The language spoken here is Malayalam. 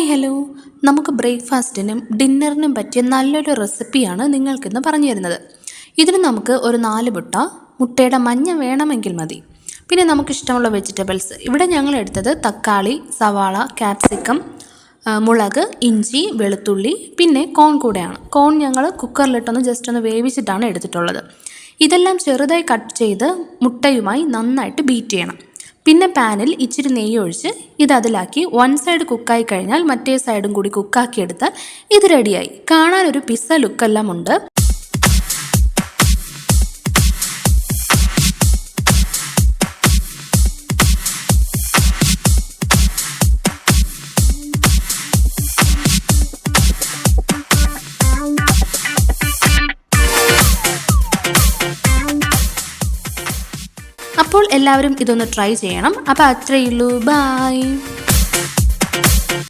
Hi hello. നമുക്ക് ബ്രേക്ക്ഫാസ്റ്റിനും ഡിന്നറിനും പറ്റിയ നല്ലൊരു റെസിപ്പിയാണ് നിങ്ങൾക്കിന്ന് പറഞ്ഞു തരുന്നത്. ഇതിന് നമുക്ക് ഒരു 4 മുട്ടയുടെ മഞ്ഞ വേണമെങ്കിൽ മതി. പിന്നെ നമുക്കിഷ്ടമുള്ള വെജിറ്റബിൾസ് ഇവിടെ ഞങ്ങൾ എടുത്തത് തക്കാളി, സവാള, ക്യാപ്സിക്കം, മുളക്, ഇഞ്ചി, വെളുത്തുള്ളി, പിന്നെ കോൺ കൂടെയാണ്. കോൺ ഞങ്ങൾ കുക്കറിലിട്ടൊന്ന് ജസ്റ്റ് ഒന്ന് വേവിച്ചിട്ടാണ് എടുത്തിട്ടുള്ളത്. ഇതെല്ലാം ചെറുതായി കട്ട് ചെയ്ത് മുട്ടയുമായി നന്നായിട്ട് ബീറ്റ് ചെയ്യണം. പിന്നെ പാനിൽ ഇച്ചിരി നെയ്യ് ഒഴിച്ച് ഇത് അതിലാക്കി 1 സൈഡ് കുക്കായി കഴിഞ്ഞാൽ മറ്റേ സൈഡും കൂടി കുക്കാക്കി എടുത്താൽ ഇത് റെഡിയായി. കാണാനൊരു പിസ്സ ലുക്കെല്ലാം ഉണ്ട്. അപ്പോൾ എല്ലാവരും ഇതൊന്ന് ട്രൈ ചെയ്യണം. അപ്പോൾ അത്രയേ ഉള്ളൂ. ബൈ.